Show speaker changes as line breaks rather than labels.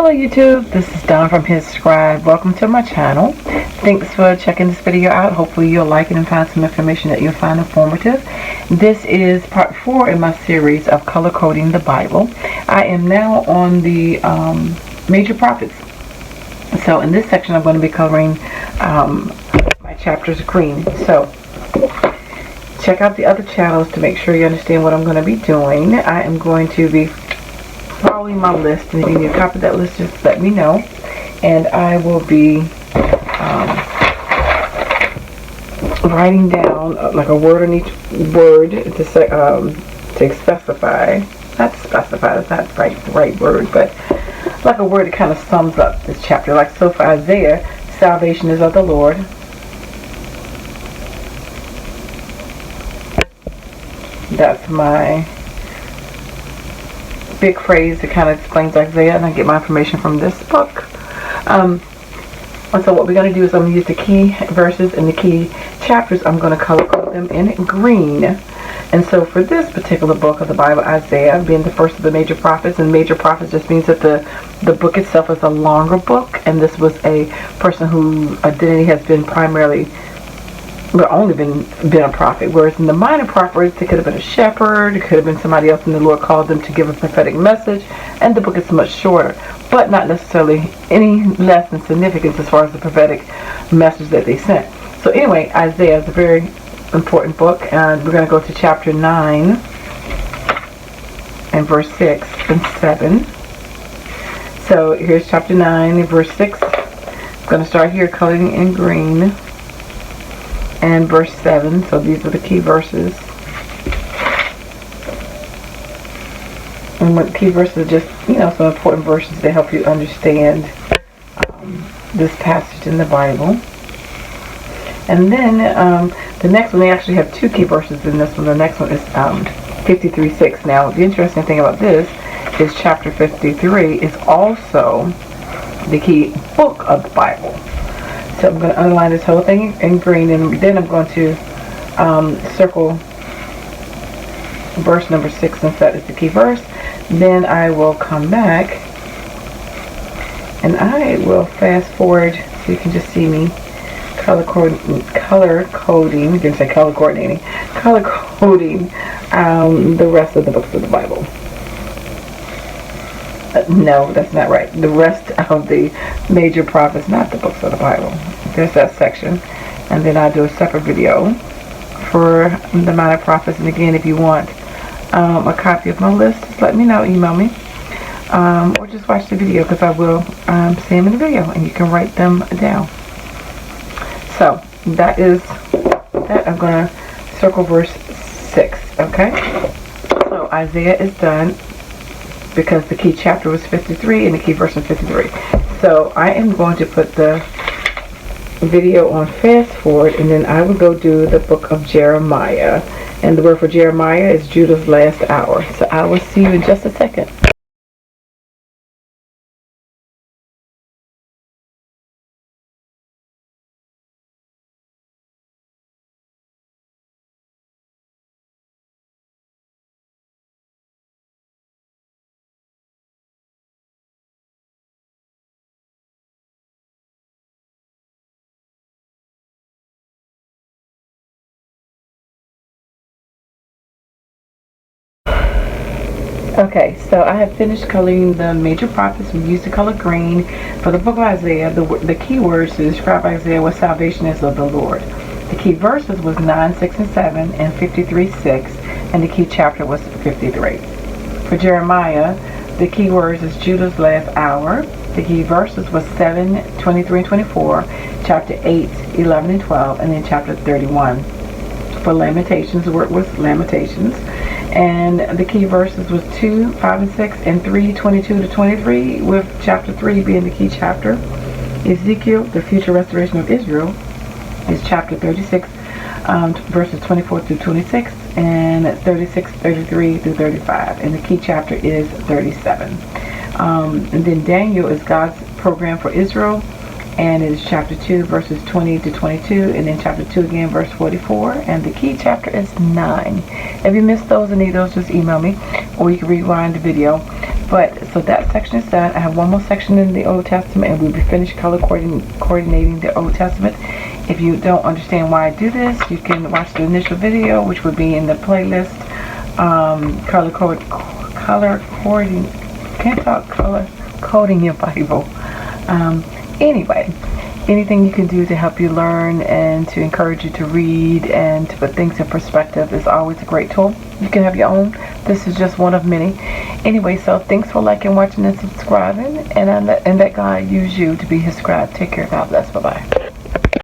Hello YouTube, this is Don from hzscribe. Welcome to my channel. Thanks for checking this video out. Hopefully you'll like it and find some information that you'll find informative. This is part 4 in my series of color coding the Bible. I am now on the major prophets. So in this section I'm going to be coloring my chapters green. So check out the other channels to make sure you understand what I'm going to be doing. I am going to be following my list, and if you need a copy of that list, just let me know, and I will be writing down like a word on each word to say, to specify, not specify, that's not the right word, but like a word that kind of sums up this chapter. Like so for Isaiah, salvation is of the Lord. That's my big phrase that kind of explains Isaiah, and I get my information from this book. And so what we're going to do is I'm going to use the key verses and the key chapters. I'm going to color code them in green. And so for this particular book of the Bible, Isaiah being the first of the major prophets, and major prophets just means that the book itself is a longer book, and this was a person whose identity has been primarily only been a prophet, whereas in the minor prophets it could have been a shepherd, it could have been somebody else, and the Lord called them to give a prophetic message, and the book is much shorter, but not necessarily any less in significance as far as the prophetic message that they sent. So anyway, Isaiah is a very important book, and we're going to go to chapter 9 and verse 6 and 7. So here's chapter 9 and verse 6. I'm going to start here coloring in green, and verse 7, so these are the key verses. And what key verses are just, some important verses to help you understand this passage in the Bible. And then the next one, they actually have two key verses in this one. The next one is 53:6. Now, the interesting thing about this is chapter 53 is also the key book of the Bible. So I'm going to underline this whole thing in green, and then I'm going to circle verse number 6 and set as the key verse. Then I will come back and I will fast forward so you can just see me color coding, you can say color coordinating, color coding the rest of the books of the Bible. No, that's not right. The rest of the major prophets, not the books of the Bible. There's that section. And then I'll do a separate video for the minor prophets. And again, if you want a copy of my list, just let me know. Email me. Or just watch the video, because I will see them in the video. And you can write them down. So, that is that. I'm going to circle verse 6. Okay? So, Isaiah is done, because the key chapter was 53 and the key verse was 53. So I am going to put the video on fast forward, and then I will go do the book of Jeremiah. And the word for Jeremiah is Judah's last hour. So I will see you in just a second. Okay, so I have finished coloring the major prophets. We used the color green. For the book of Isaiah, the key words to describe Isaiah was salvation is of the Lord. The key verses was 9, 6, and 7, and 53, 6, and the key chapter was 53. For Jeremiah, the key words is Judah's last hour. The key verses was 7, 23, and 24, chapter 8, 11, and 12, and then chapter 31. For Lamentations, the word was Lamentations, and the key verses was 2, 5, and 6, and 3, 22 to 23, with chapter 3 being the key chapter. Ezekiel, the future restoration of Israel, is chapter 36, verses 24 through 26, and 36, 33 through 35, and the key chapter is 37. And then Daniel is God's program for Israel, and it is chapter 2, verses 20 to 22, and then chapter 2 again, verse 44, and the key chapter is 9. If you missed those and need those, just email me, or you can rewind the video. But so that section is done. I have one more section in the Old Testament, and we'll be finished color coordinating the Old Testament. If you don't understand why I do this, you can watch the initial video, which would be in the playlist. Color coding your Bible. Anyway, anything you can do to help you learn and to encourage you to read and to put things in perspective is always a great tool. You can have your own. This is just one of many. Anyway, so thanks for liking, watching, and subscribing, and let God use you to be his scribe. Take care. God bless. Bye-bye.